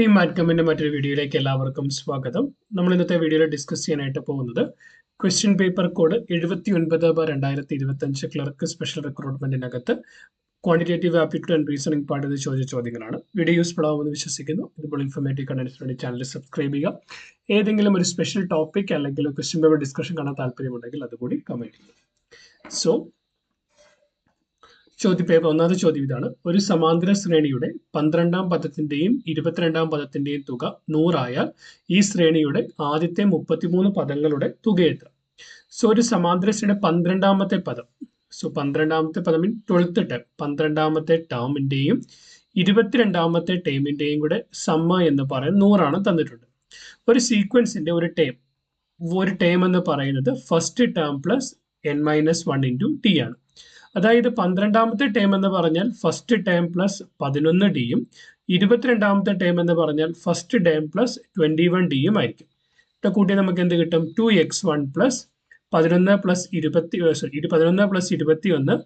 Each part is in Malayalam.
ടീം മാറ്റ്കമ്മിന്റെ മറ്റൊരു വീഡിയോയിലേക്ക് എല്ലാവർക്കും സ്വാഗതം. നമ്മൾ ഇന്നത്തെ വീഡിയോയിൽ ഡിസ്കസ് ചെയ്യാനായിട്ട് പോകുന്നത് question paper code 79/2025 clerk special റിക്രൂട്ട്മെന്റിനകത്ത് quantitative aptitude and reasoning part ഇത് ചോദിച്ച ചോദ്യങ്ങളാണ്. വീഡിയോ യൂസ്ഫുൾ ആവുമെന്ന് വിശ്വസിക്കുന്നു. ഇതുപോലെ ഇൻഫോർമേറ്റീവ് കണ്ടന്റ്സിന് വേണ്ടി ചാനൽ സബ്സ്ക്രൈബ് ചെയ്യുക. ഏതെങ്കിലും ഒരു സ്പെഷ്യൽ ടോപ്പിക് അല്ലെങ്കിൽ ക്വസ്റ്റ്യൻ പേപ്പർ ഡിസ്കഷൻ കാണാൻ താല്പര്യമുണ്ടെങ്കിൽ അതുകൂടി കമന്റ് ചെയ്യുക. സോ ഒന്നാമത്തെ ചോദ്യം ഇതാണ്: ഒരു സമാന്തര ശ്രേണിയുടെ 12ാം പദത്തിന്റെയും 22ാം പദത്തിന്റെയും തുക 100 ആയാൽ ഈ ശ്രേണിയുടെ ആദ്യത്തെ 33 പദങ്ങളുടെ തുക എത്ര? സോ ഒരു സമാന്തര ശ്രേണിയുടെ 12ാമത്തെ പദം, സോ 12ാമത്തെ പദം മീൻ 12th ടേം, 12ാമത്തെ ടേമിന്റെയും 22ാമത്തെ ടേമിന്റെയും കൂടെ സമ്മ എന്ന് പറയുന്നത് 100 ആണ് തന്നിട്ടുണ്ട്. ഒരു സീക്വൻസിന്റെ ഒരു ടേം എന്ന് പറയുന്നത് first term plus n-1 into T ആണ്. അതായത് 12ാമത്തെ ടേം എന്ന് പറഞ്ഞാൽ ഫസ്റ്റ് ടേം പ്ലസ് 11 22ാമത്തെ ടേം എന്ന് പറഞ്ഞാൽ ഫസ്റ്റ് ടേം പ്ലസ് 21 ആയിരിക്കും. കൂട്ടി നമുക്ക് എന്ത് കിട്ടും? 2x1 പ്ലസ് 11 പ്ലസ് 21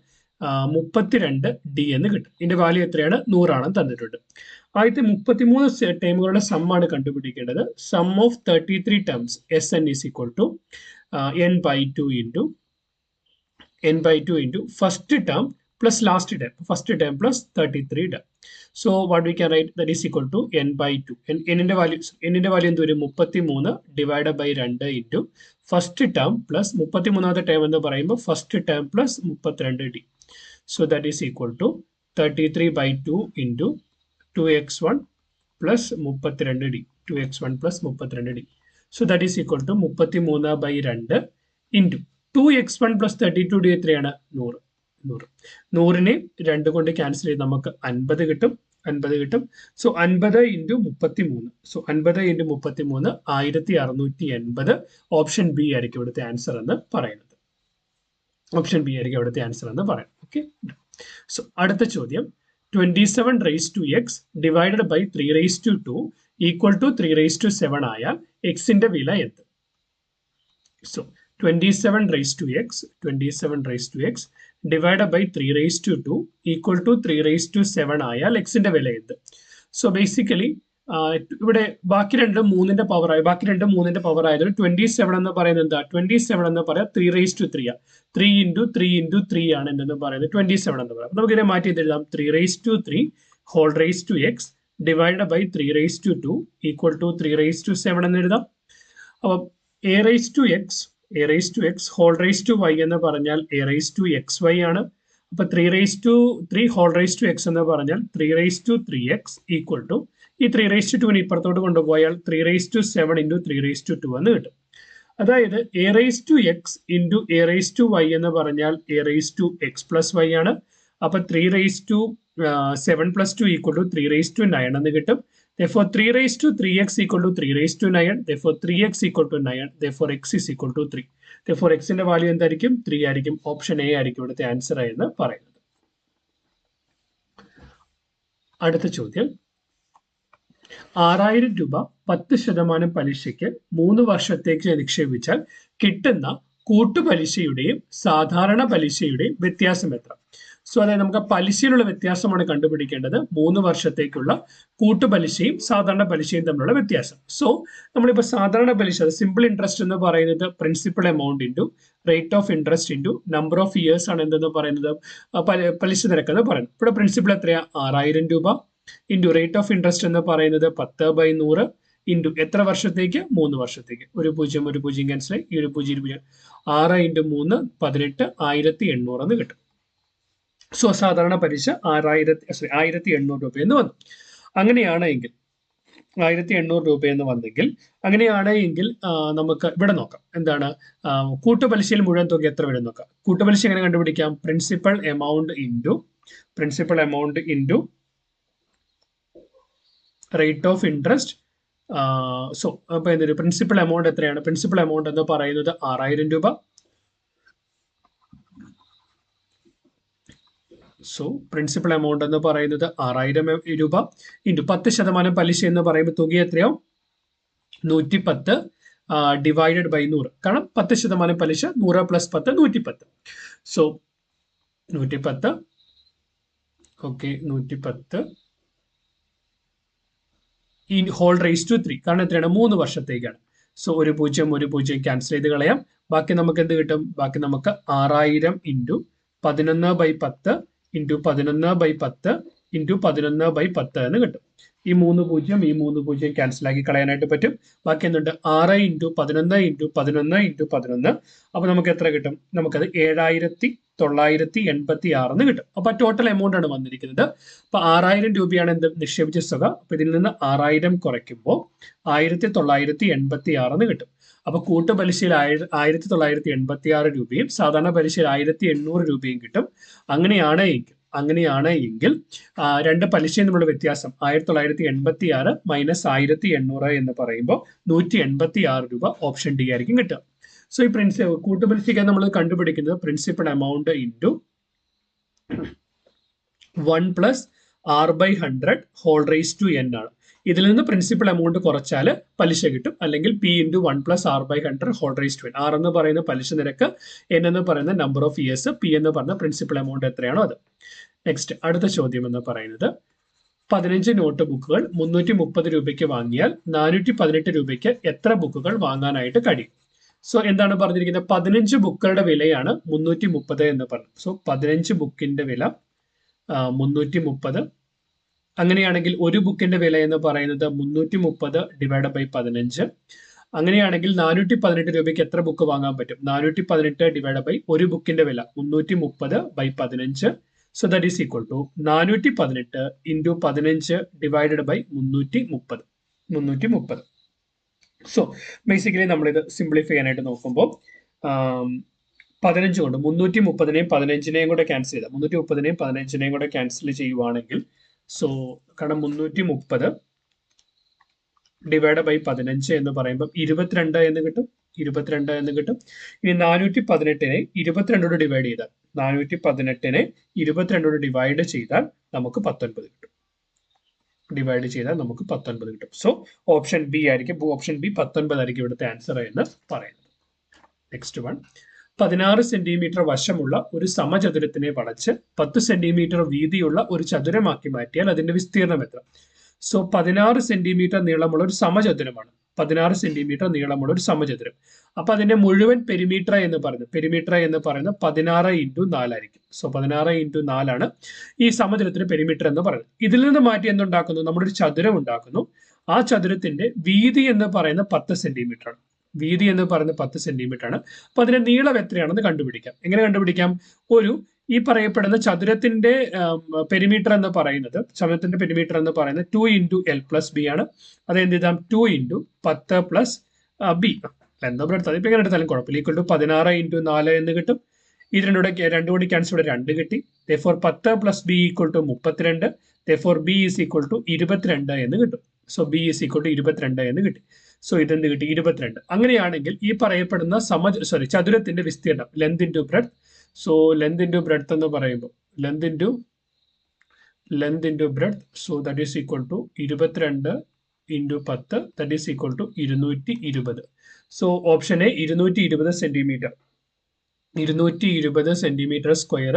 32 എന്ന് കിട്ടും. ഇതിന്റെ വാല്യൂ എത്രയാണ്? 100 ആണ് തന്നിട്ടുണ്ട്. ആദ്യത്തെ 33 ടേമുകളുടെ സമ്മാണ് കണ്ടുപിടിക്കേണ്ടത്. Sum of 33 terms Sn is equal to n/2 into first term plus last term, first term plus 33 term. So what we can write, that is equal to n/2. n ന്റെ വാല്യൂ എന്ത് വരും? 33 divided by 2 into first term plus 33ാമത്തെ ടേം എന്ന് പറയുമ്പോൾ first term plus 32d. So that is equal to 33/2 into 2x1 plus 32d. 2x1 plus 32d. So that is equal to 33/2 into 2x1 plus 32d എത്രയാണ്? 100. 100നെ 2 കൊണ്ട് ക്യാൻസൽ ചെയ്ത് നമുക്ക് 50 കിട്ടും. So 50 into 33. So 50 into 33 1680. Option B ആയിരിക്കും ഇവിടുത്തെ ആൻസർ എന്ന് പറയുന്നത്. ഓക്കെ. സോ അടുത്ത ചോദ്യം: 27 raised to x divided by 3 raised to 2 equal to 3 raised to 7 ആയാൽ എക്സിന്റെ വില എന്ത്? So 27 raised to x divided by 3 raised to 2 equal to 3 raised to 7 ആയാൽ എക്സിന്റെ വില എന്ത്? സോ ബേസിക്കലി ഇവിടെ ബാക്കി രണ്ടും 3ന്റെ പവർ ആയതുകൊണ്ട് 27 എന്ന് പറയുന്നത് എന്താ? 27 എന്ന് പറയാം 3 raised to 3 3 into 3 into 3 ആണ് എന്തെന്ന് പറയുന്നത് 27 എന്ന് പറയാം. നമുക്ക് ഇതിനെ മാറ്റി എഴുതാം. 3 raised to 3 whole raised to x divided by 3 raised to 2 equal to 3 raised to 7 എന്ന് എഴുതാം. അപ്പം a raised to x whole raised to y എന്ന് പറഞ്ഞാൽ a raised to xy ആണ്. അപ്പൊ 3 raised to 3 whole raised to x എന്ന് പറഞ്ഞാൽ 3 raised to 3x equal to ഈ 3 raised to 2 ഇപ്പുറത്തോട്ട് കൊണ്ടുപോയാൽ 3 raised to 7 into 3 raised to 2 എന്ന് കിട്ടും. അതായത് a raised to x into a raised to y എന്ന് പറഞ്ഞാൽ a raised to x plus y ആണ്. അപ്പൊ 3 raised to 7 plus 2 equal to 3 raised to 9 എന്ന് കിട്ടും. Therefore 3 raised to 3x equal to 3 raised to 9. Therefore 3x equal to 9. Therefore x is equal to 3. Therefore x ന്റെ വാല്യൂ എന്തായിരിക്കും? 3 ആയിരിക്കും. ഓപ്ഷൻ എ ആയിരിക്കും ഇവിടുത്തെ ആൻസർ എന്ന് പറയുന്നത്. അടുത്ത ചോദ്യം: 6000 രൂപ 10% പലിശയ്ക്ക് 3 വർഷത്തേക്ക് നിക്ഷേപിച്ചാൽ കിട്ടുന്ന കൂട്ടുപലിശയുടെയും സാധാരണ പലിശയുടെയും വ്യത്യാസം എത്ര? സോ അതായത് നമുക്ക് പലിശയിലുള്ള വ്യത്യാസമാണ് കണ്ടുപിടിക്കേണ്ടത്. 3 വർഷത്തേക്കുള്ള കൂട്ടുപലിശയും സാധാരണ പലിശയും തമ്മിലുള്ള വ്യത്യാസം. സോ നമ്മളിപ്പോൾ സാധാരണ പലിശ, സിമ്പിൾ ഇൻട്രസ്റ്റ് എന്ന് പറയുന്നത് principal amount into rate of interest into number of years ആണ് എന്തെന്ന് പറയുന്നത് പലിശ നിരക്ക് എന്ന് പറയുന്നത്. ഇവിടെ പ്രിൻസിപ്പൽ എത്രയാ? 6000 രൂപ ഇൻറ്റു റേറ്റ് ഓഫ് ഇൻട്രസ്റ്റ് എന്ന് പറയുന്നത് 10/100 ഇൻറ്റു എത്ര വർഷത്തേക്ക്? 3 വർഷത്തേക്ക്. ഒരു 0 ക്യാൻസൽ, ഈ ഒരു 0 6 ഇൻറ്റു 3 18 1800 എന്ന് കിട്ടും. സോ സാധാരണ പലിശ 1800 രൂപയെന്ന് വന്നു. അങ്ങനെയാണെങ്കിൽ 1800 രൂപയെന്ന് വന്നെങ്കിൽ നമുക്ക് ഇവിടെ നോക്കാം. എന്താണ് കൂട്ടുപലിശയിൽ മുഴുവൻ തുക എത്ര വരും നോക്കാം. കൂട്ടുപലിശ എങ്ങനെ കണ്ടുപിടിക്കാം? Principal amount into rate of interest. So അപ്പൊ എന്തൊരു പ്രിൻസിപ്പൽ എമൗണ്ട് എത്രയാണ്? പ്രിൻസിപ്പൽ എമൗണ്ട് എന്ന് പറയുന്നത് 6000 രൂപ. സോ പ്രിൻസിപ്പൽ എമൗണ്ട് എന്ന് പറയുന്നത് 6000 രൂപ ഇൻറ്റു 10% പലിശ എന്ന് പറയുമ്പോൾ തുക എത്രയോ? 110 ഡിവൈഡഡ് ബൈ 100. കാരണം 10% പലിശ 100 plus 10 110. So 110. Okay, 110 whole raise to 3. കാരണം എത്രയാണ്? 3 വർഷത്തേക്കാണ്. സോ ഒരു 0 ക്യാൻസൽ ചെയ്ത് കളയാം. ബാക്കി നമുക്ക് എന്ത് കിട്ടും? ബാക്കി നമുക്ക് 6000 ഇൻറ്റു 11/10 ഇൻറ്റു 11/10 ഇൻറ്റു 11/10 എന്ന് കിട്ടും. ഈ 3 ക്യാൻസൽ ആക്കി കളയാനായിട്ട് പറ്റും. ബാക്കി എന്തുണ്ട്? 6 ഇൻറ്റു 11 ഇൻറ്റു 11 ഇൻറ്റു 11. അപ്പൊ നമുക്ക് എത്ര കിട്ടും? നമുക്കത് 7986 എന്ന് കിട്ടും. അപ്പൊ ടോട്ടൽ എമൗണ്ട് ആണ് വന്നിരിക്കുന്നത്. അപ്പൊ 6000 രൂപയാണ് എന്ത് നിക്ഷേപിച്ച തുക. അപ്പൊ ഇതിൽ നിന്ന് 6000 കുറയ്ക്കുമ്പോൾ 1986 എന്ന് കിട്ടും. അപ്പൊ കൂട്ടുപലിശയിൽ 1986 രൂപയും സാധാരണ പലിശയിൽ 1800 രൂപയും കിട്ടും. അങ്ങനെയാണ് എങ്കിൽ രണ്ട് പലിശയും തമ്മിലുള്ള വ്യത്യാസം 1986 മൈനസ് 1800 എന്ന് പറയുമ്പോൾ 186 രൂപ ഓപ്ഷൻ ഡി ആയിരിക്കും കിട്ടുക. സോ ഈ കൂട്ടുപലിശയ്ക്ക് നമ്മൾ കണ്ടുപിടിക്കുന്നത് principal amount into 1 plus R/100 whole raise to n ആണ്. ഇതിൽ നിന്ന് പ്രിൻസിപ്പൽ എമൗണ്ട് കുറച്ചാൽ പലിശ കിട്ടും. അല്ലെങ്കിൽ P into 1 plus R/100 whole raise to n. R എന്ന് പറയുന്ന പലിശ നിരക്ക്, n എന്ന് പറയുന്ന നമ്പർ ഓഫ് ഇയേഴ്സ്, P എന്ന് പറഞ്ഞ പ്രിൻസിപ്പൽ എമൗണ്ട് എത്രയാണോ അത്. നെക്സ്റ്റ് അടുത്ത ചോദ്യം എന്ന് പറയുന്നത് 15 നോട്ട് ബുക്കുകൾ 330 രൂപയ്ക്ക് വാങ്ങിയാൽ 418 രൂപയ്ക്ക് എത്ര ബുക്കുകൾ വാങ്ങാനായിട്ട് കഴിയും? സോ എന്താണ് പറഞ്ഞിരിക്കുന്നത്? 15 ബുക്കുകളുടെ വിലയാണ് 330 എന്ന് പറഞ്ഞു. സോ 15 ബുക്കിന്റെ വില 330. അങ്ങനെയാണെങ്കിൽ ഒരു ബുക്കിന്റെ വില എന്ന് പറയുന്നത് 330 ഡിവൈഡ് ബൈ 15. അങ്ങനെയാണെങ്കിൽ 418 രൂപയ്ക്ക് എത്ര ബുക്ക് വാങ്ങാൻ പറ്റും? 418 ഡിവൈഡ് ബൈ ഒരു ബുക്കിന്റെ വില 330 by 15. So that is equal to 418 into 15 divided by 330. So basically നമ്മളിത് സിംപ്ലിഫൈ ചെയ്യാനായിട്ട് നോക്കുമ്പോൾ 15 കൊണ്ട് 330നെയും 15നെയും കൂടെ ക്യാൻസൽ ചെയ്താൽ 330നെയും 15നെയും കൂടെ ക്യാൻസൽ ചെയ്യുവാണെങ്കിൽ സോ കാരണം 330 ഡിവൈഡ് ബൈ 15 എന്ന് പറയുമ്പോൾ 22 എന്ന് കിട്ടും. ഇനി 418നെ 22 ഡിവൈഡ് ചെയ്താൽ 418നെ 22 ഡിവൈഡ് ചെയ്താൽ നമുക്ക് 19 കിട്ടും. സോ ഓപ്ഷൻ ബി ആയിരിക്കും. ഓപ്ഷൻ ബി 19 ആയിരിക്കും ഇവിടുത്തെ ആൻസർ എന്ന് പറയുന്നത്. നെക്സ്റ്റ് വൺ, 16 സെന്റിമീറ്റർ വശമുള്ള ഒരു സമചതുരത്തിനെ വളച്ച് 10 സെന്റിമീറ്റർ വീതിയുള്ള ഒരു ചതുരമാക്കി മാറ്റിയാൽ അതിന്റെ വിസ്തീർണം എത്ര? സോ 16 സെന്റിമീറ്റർ നീളമുള്ള ഒരു സമചതുരമാണ്. 16 സെന്റിമീറ്റർ നീളമുള്ള ഒരു സമചതുരം. അപ്പൊ അതിന്റെ മുഴുവൻ പെരിമീറ്റർ എന്ന് പറയുന്നത് 16 ഇൻറ്റു 4 ആയിരിക്കും. സോ 16 ഇൻറ്റു 4 ആണ് ഈ സമചതുരത്തിന് പെരിമീറ്റർ എന്ന് പറയുന്നത്. ഇതിൽ നിന്ന് മാറ്റി എന്തുണ്ടാക്കുന്നു? നമ്മളൊരു ചതുരം ഉണ്ടാക്കുന്നു. ആ ചതുരത്തിന്റെ വീതി എന്ന് പറയുന്നത് 10 സെന്റിമീറ്റർ ആണ്. ആണ്. അപ്പൊ അതിന്റെ നീളം എത്രയാണെന്ന് കണ്ടുപിടിക്കാം. എങ്ങനെ കണ്ടുപിടിക്കാം? ഈ പറയപ്പെടുന്ന ചതുരത്തിന്റെ പെരിമീറ്റർ എന്ന് പറയുന്നത് 2 ഇൻറ്റു L പ്ലസ് ബി ആണ്. അത് എന്ത് ചെയ്താൽ 2 ഇൻറ്റു 10 പ്ലസ് ബി എന്താ എടുത്താൽ ഇപ്പൊ എങ്ങനെ എടുത്താലും കുഴപ്പമില്ല. ഈക്വൽ ടു 16 ഇൻറ്റു 4 എന്ന് കിട്ടും. ഇത് രണ്ടും കൂടി ക്യാൻസൽ ഇവിടെ 2 കിട്ടി. therefore 10 plus B equal to 32. therefore B is equal to 22 എന്ന് കിട്ടും. So B is equal to 22 എന്ന് കിട്ടി. സോ ഇതെന്ത് കിട്ടി? 22. അങ്ങനെയാണെങ്കിൽ ഈ പറയപ്പെടുന്ന ചതുരത്തിന്റെ വിസ്തീർണം length into breadth. So length into breadth എന്ന് പറയുമ്പോൾ length into breadth. So that is equal to 22 into 10 that is equal to 220. So option A 220 centimetre. 220 centimetre square.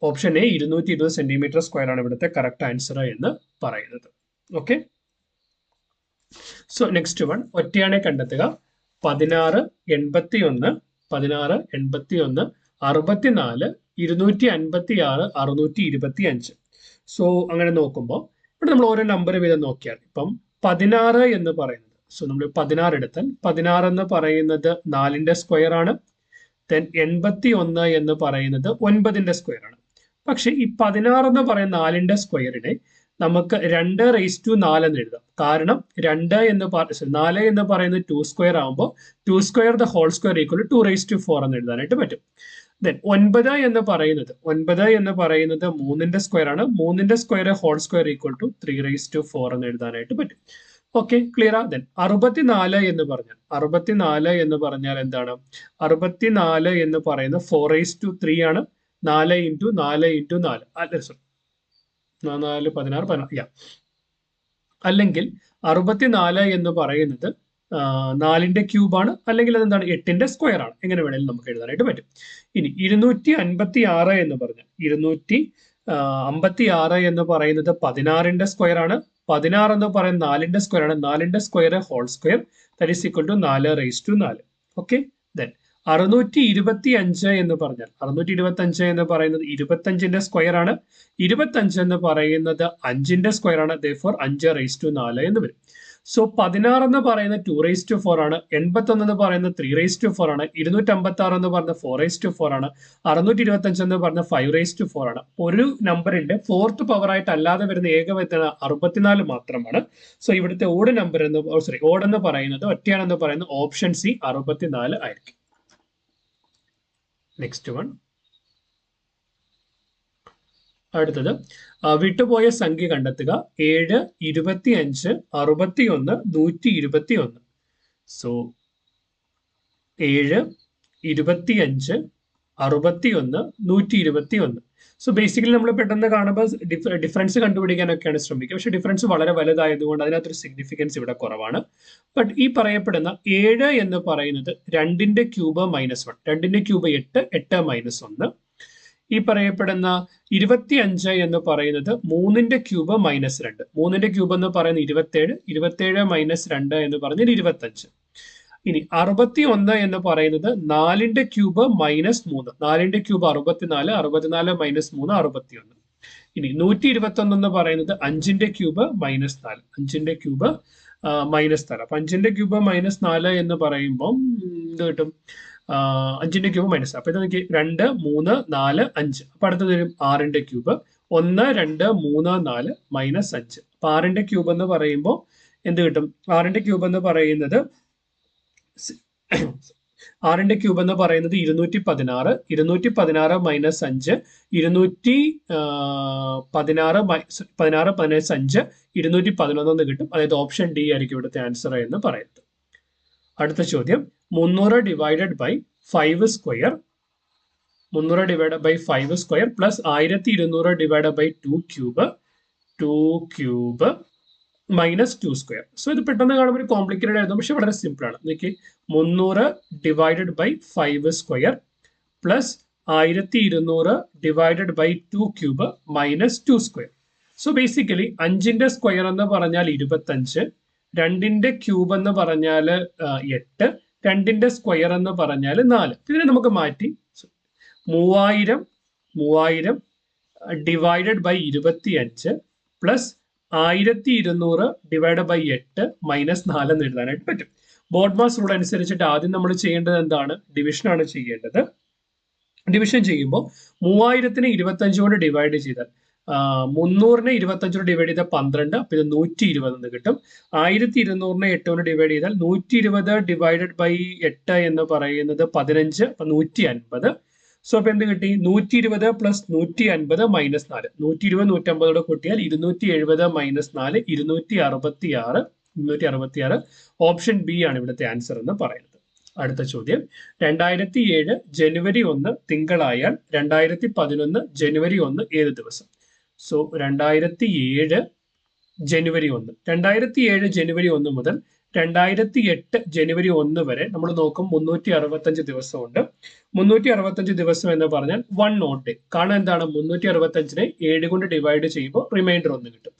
Option A 220 centimetre square ആണ് ഇവിടുത്തെ കറക്റ്റ് ആൻസർ എന്ന് പറയുന്നത്. ഓക്കെ. സോ നെക്സ്റ്റ് വൺ, ഒറ്റയാണെ കണ്ടെത്തുക. 16, 81, 64, 256, 625. സോ അങ്ങനെ നോക്കുമ്പോൾ ഇവിടെ നമ്മൾ ഓരോ നമ്പർ വീതം നോക്കിയാൽ ഇപ്പം 16 എന്ന് പറയുന്നത്, സോ നമ്മൾ 16 എടുത്താൽ 16 എന്ന് പറയുന്നത് 4ന്റെ സ്ക്വയർ ആണ്. ദെൻ 81 എന്ന് പറയുന്നത് 9ന്റെ സ്ക്വയർ ആണ്. പക്ഷെ ഈ 16 എന്ന് പറയുന്ന 4ന്റെ സ്ക്വയറിനെ നമുക്ക് 2⁴ എന്ന് എഴുതാം. കാരണം 4 എന്ന് പറയുന്നത് 2 സ്ക്വയർ ആകുമ്പോൾ 2 square the whole square equal 2⁴ എന്ന് എഴുതാനായിട്ട് പറ്റും. ദെൻ 9 എന്ന് പറയുന്നത് 3ന്റെ സ്ക്വയർ ആണ്. 3ന്റെ square whole square equal to 3⁴ എന്ന് എഴുതാനായിട്ട് പറ്റും. ഓക്കെ, ക്ലിയർ ആ? ദെൻ 64 എന്ന് പറഞ്ഞാൽ എന്താണ്? 64 എന്ന് പറയുന്നത് 4�3 ആണ്. 4 ഇൻറ്റു 4 ഇൻറ്റു 4 അല്ല, സോറി 4, 16, അല്ലെങ്കിൽ 64 എന്ന് പറയുന്നത് 4ന്റെ ക്യൂബാണ്. അല്ലെങ്കിൽ അതെന്താണ്? 8ന്റെ സ്ക്വയർ ആണ്. എങ്ങനെ വേണമെങ്കിലും നമുക്ക് എഴുതാനായിട്ട് പറ്റും. ഇനി 256 എന്ന് പറഞ്ഞാൽ 256 എന്ന് പറയുന്നത് 16ന്റെ സ്ക്വയർ ആണ്. 16 എന്ന് പറയുന്നത് 4ന്റെ സ്ക്വയർ ആണ്. 4ന്റെ square whole square that is equal to 4 raise to 4. Okay, then 625 എന്ന് പറഞ്ഞാൽ 625 എന്ന് പറയുന്നത് 25ന്റെ സ്ക്വയർ ആണ്. 25 എന്ന് പറയുന്നത് 5ന്റെ സ്ക്വയർ ആണ്. therefore 5 റൈസ് ടു 4 എന്ന് വരും. സോ 16 എന്ന് പറയുന്നത് 2 റൈസ് ടു 4 ആണ്. 81 എന്ന് പറയുന്നത് 3 റൈസ് ടു 4 ആണ്. 256 എന്ന് പറയുന്നത് 4 റൈസ് ടു 4 ആണ്. 625 എന്ന് പറയുന്നത് 5 റൈസ് ടു 4 ആണ്. ഒരു നമ്പറിന്റെ ഫോർത്ത് പവർ ആയിട്ട് അല്ലാതെ വരുന്ന ഏകവചന 64 മാത്രമാണ്. സോ ഇവിടുത്തെ ഓഡ് നമ്പർ എന്ന് ഓഡ് എന്ന് പറയുന്നത് ഒറ്റയാണെന്ന് പറയുന്നത് ഓപ്ഷൻ സി 64 ആയിരിക്കും. നെക്സ്റ്റ് വൺ, അടുത്തത് വിട്ടുപോയ സംഖ്യ കണ്ടെത്തുക. 7, 25, 61, 121. സോ 7, 25, 61, 121. സോ ബേസിക്കലി നമ്മൾ പെട്ടെന്ന് കാണുമ്പോൾ ഡിഫറൻസ് കണ്ടുപിടിക്കാനൊക്കെയാണ് ശ്രമിക്കുക. പക്ഷെ ഡിഫറൻസ് വളരെ വലുതായതുകൊണ്ട് അതിനകത്തൊരു സിഗ്നിഫിക്കൻസ് ഇവിടെ കുറവാണ്. ബട്ട് ഈ പറയപ്പെടുന്ന 7 എന്ന് പറയുന്നത് 2ന്റെ ക്യൂബ് -1, 2ന്റെ ക്യൂബ് 8, 8 -1. ഈ പറയപ്പെടുന്ന 25 എന്ന് പറയുന്നത് 3ന്റെ ക്യൂബ് -2, 3ന്റെ ക്യൂബ് എന്ന് പറയുന്നത് 27, 27 -2 എന്ന് പറഞ്ഞാൽ 25. ഇനി 61 എന്ന് പറയുന്നത് 4ന്റെ ക്യൂബ് -3, 4ന്റെ ക്യൂബ് 64, 64 -3 61. ഇനി 121 എന്ന് പറയുന്നത് 5ന്റെ ക്യൂബ് -4, 5ന്റെ ക്യൂബ് -4. അപ്പൊ 5ന്റെ ക്യൂബ് -4 എന്ന് പറയുമ്പോൾ എന്ത് കിട്ടും? 5ന്റെ ക്യൂബ് മൈനസ്. അപ്പൊ ഇത് നോക്കി 2, 3, 4, 5. അപ്പൊ അടുത്തത് വരും 6ന്റെ ക്യൂബ് 1, 2, 3, 4 -5. അപ്പൊ 6ന്റെ ക്യൂബ് എന്ന് പറയുമ്പോൾ എന്ത് കിട്ടും? 6ന്റെ ക്യൂബ് എന്ന് പറയുന്നത് 216, 216 -5, 216 211 കിട്ടും. അതായത് ഓപ്ഷൻ ഡി ആയിരിക്കും ഇവിടുത്തെ ആൻസർ എന്ന് പറയുന്നത്. അടുത്ത ചോദ്യം, 300 divided by 5 square, 300 divided by 5 square plus 1200 divided by 2 cube, 2 cube minus 2 square. So ഇത് പെട്ടെന്ന് കാണുമ്പോൾ ഒരു കോംപ്ലിക്കേറ്റഡ് ആയിരുന്നു, പക്ഷെ വളരെ സിമ്പിൾ ആണ്. നോക്കി, 300 divided by 5 square plus 1200 divided by 2 cube minus 2 square. So basically 5ന്റെ സ്ക്വയർ എന്ന് പറഞ്ഞാൽ 25, 2ന്റെ ക്യൂബ് എന്ന് പറഞ്ഞാൽ 8, 2ന്റെ സ്ക്വയർ എന്ന് പറഞ്ഞാൽ 4. ഇതിനെ നമുക്ക് മാറ്റി 3000 divided by 25 plus 1200 divide by 8 minus 4 എന്ന് എഴുതാനായിട്ട് പറ്റും. ബോർഡ് മാസ് റൂൾ അനുസരിച്ചിട്ട് ആദ്യം നമ്മൾ ചെയ്യേണ്ടത് എന്താണ്? ഡിവിഷൻ ആണ് ചെയ്യേണ്ടത്. ഡിവിഷൻ ചെയ്യുമ്പോൾ 3000നെ 25 കൊണ്ട് ഡിവൈഡ് ചെയ്താൽ 300നെ 25 കൊണ്ട് ഡിവൈഡ് ചെയ്താൽ 12, അപ്പൊ ഇത് 120 എന്ന് കിട്ടും. 1200നെ 8 കൊണ്ട് ഡിവൈഡ് ചെയ്താൽ 120 ഡിവൈഡഡ് ബൈ 8 എന്ന് പറയുന്നത് 15, അപ്പൊ 150. സോ അപ്പൊ എന്ത് കിട്ടി? 120 പ്ലസ് 150 മൈനസ് 4, 120 150 കൂട്ടിയാൽ 270 മൈനസ് 4 266. ഓപ്ഷൻ ബി ആണ് ഇവിടുത്തെ ആൻസർ എന്ന് പറയുന്നത്. അടുത്ത ചോദ്യം, 2007 ജനുവരി 1 തിങ്കളായാൽ 2011 ജനുവരി 1 ഏത് ദിവസം? സോ 2007 ജനുവരി 1, 2007 ജനുവരി 1 മുതൽ 2008 ജനുവരി 1 വരെ നമ്മൾ നോക്കും 365 ദിവസമുണ്ട്. 365 ദിവസം എന്ന് പറഞ്ഞാൽ 1 ഓഡ് ഡേ. കാരണം എന്താണ്? 365നെ 7 കൊണ്ട് ഡിവൈഡ് ചെയ്യുമ്പോൾ റിമൈൻഡർ 1 കിട്ടും.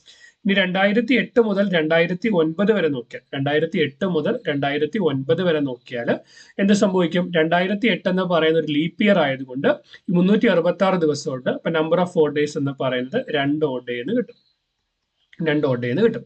ഇനി 2008 മുതൽ 2009 വരെ നോക്കിയാൽ 2008 മുതൽ 2009 വരെ നോക്കിയാൽ എന്ത് സംഭവിക്കും? 2008 എന്ന് പറയുന്ന ഒരു ലീപ്പ് ഇയർ ആയതുകൊണ്ട് 366 ദിവസമുണ്ട്. അപ്പൊ നമ്പർ ഓഫ് ഓഡ് ഡേയ്സ് എന്ന് പറയുന്നത് 2 ഓഡ് ഡേ എന്ന് കിട്ടും. 2 ഓഡ് ഡേ എന്ന് കിട്ടും.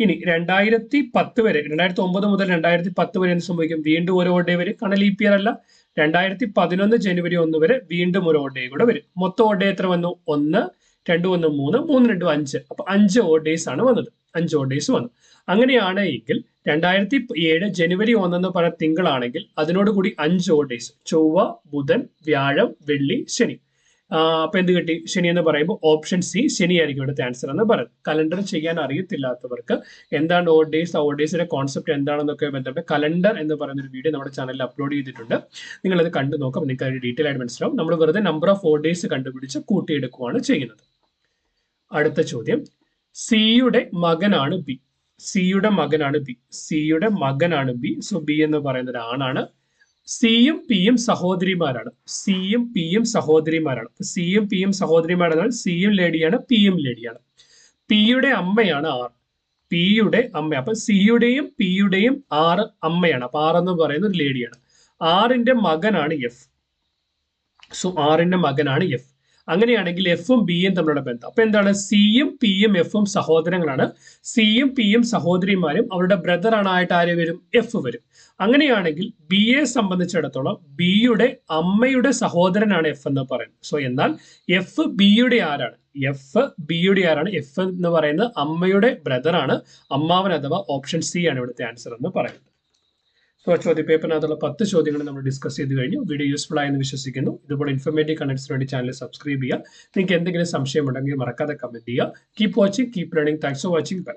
ഇനി 2010 വരെ, 2009 മുതൽ 2010 വരെ എന്ത് സംഭവിക്കും? വീണ്ടും ഒരു ഓഡ് ഡേ വരും. കാരണം ലീപ്പ് ഇയർ അല്ല. 2011 ജനുവരി 1 വരെ വീണ്ടും ഒരു ഓഡ് ഡേ കൂടെ വരും. മൊത്തം ഓഡ് ഡേ എത്ര വന്നു? 1, 2, 1, 3, 3, 2, 5. അപ്പൊ 5 ഓഡ് ഡേയ്സ് ആണ് വന്നത്. 5 ഓഡ് ഡേയ്സ് വന്നു. അങ്ങനെയാണ് എങ്കിൽ 2007 ജനുവരി 1 എന്ന് പറയുന്ന തിങ്കളാണെങ്കിൽ അതിനോട് കൂടി 5 ഓഡ് ഡേയ്സ്, ചൊവ്വ, ബുധൻ, വ്യാഴം, വെള്ളി, ശനി. അപ്പൊ എന്ത് കിട്ടി? ശനി എന്ന് പറയുമ്പോൾ ഓപ്ഷൻ സി ശനി ആയിരിക്കും ഇവിടുത്തെ ആൻസർ എന്ന് പറയുന്നത്. കലണ്ടർ ചെയ്യാൻ അറിയത്തില്ലാത്തവർക്ക് എന്താണ് ഓഡ് ഡേയ്സ്, ആ ഓഡ് ഡേയ്സിന്റെ കോൺസെപ്റ്റ് എന്താണെന്നൊക്കെ ബന്ധപ്പെട്ട് കലണ്ടർ എന്ന് പറയുന്ന ഒരു വീഡിയോ നമ്മുടെ ചാനലിൽ അപ്ലോഡ് ചെയ്തിട്ടുണ്ട്. നിങ്ങൾ അത് കണ്ടു നോക്കാം, നിങ്ങൾക്ക് അത് ഡീറ്റെയിൽ ആയിട്ട് മനസ്സിലാവും. നമ്മൾ വെറുതെ നമ്പർ ഓഫ് ഓഡ് ഡേയ്സ് കണ്ടുപിടിച്ച് കൂട്ടിയെടുക്കുകയാണ് ചെയ്യുന്നത്. അടുത്ത ചോദ്യം, സിയുടെ മകനാണ് ബി. സിയുടെ മകനാണ് ബി. സിയുടെ മകനാണ് ബി. സോ ബി എന്ന് പറയുന്ന ഒരു ആണാണ്. സിയും പിയും സഹോദരിമാരാണ്. സിയും പിയും സഹോദരിമാരാണ്. സിയും പിയും സഹോദരിമാരാണ്. സിയും ലേഡിയാണ്, പിയും ലേഡിയാണ്. പിയുടെ അമ്മയാണ് ആർ. പിയുടെ അമ്മ. അപ്പൊ സിയുടെയും പിയുടെയും ആർ അമ്മയാണ്. അപ്പൊ ആർ എന്ന് പറയുന്ന ഒരു ലേഡിയാണ്. ആറിന്റെ മകനാണ് എഫ്. സോ ആറിന്റെ മകനാണ് എഫ്. അങ്ങനെയാണെങ്കിൽ എഫും ബിയും തമ്മിലുള്ള ബന്ധം. അപ്പൊ എന്താണ്? സിയും പിയും എഫും സഹോദരങ്ങളാണ്. സിയും പിയും സഹോദരിമാരും. അവരുടെ ബ്രദർ ആയിട്ട് ആര് വരും? എഫ് വരും. അങ്ങനെയാണെങ്കിൽ ബിയെ സംബന്ധിച്ചിടത്തോളം ബിയുടെ അമ്മയുടെ സഹോദരനാണ് എഫ് എന്ന് പറയുന്നത്. സോ എന്നാൽ എഫ് ബിയുടെ ആരാണ്? എഫ് ബിയുടെ ആരാണ്? എഫ് എന്ന് പറയുന്നത് അമ്മയുടെ ബ്രദറാണ്, അമ്മാവൻ, അഥവാ ഓപ്ഷൻ സി ആണ് ഇവിടുത്തെ ആൻസർ എന്ന് പറയുന്നത്. സോ ചോദ്യപേപ്പറിനകത്തുള്ള 10 ചോദ്യങ്ങൾ നമ്മൾ ഡിസ്കസ് ചെയ്ത് കഴിഞ്ഞു. വീഡിയോ യൂസ്ഫുൾ ആയെന്ന് വിശ്വസിക്കുന്നു. ഇതുപോലെ ഇൻഫോർമേറ്റീവ് കണ്ടന്റ്സിന് വേണ്ടി ചാനൽ സബ്സ്ക്രൈബ് ചെയ്യുക. നിങ്ങൾക്ക് എന്തെങ്കിലും സംശയം ഉണ്ടെങ്കിൽ മറക്കാതെ കമന്റ് ചെയ്യുക. Keep watching, keep learning. Thanks for watching. By.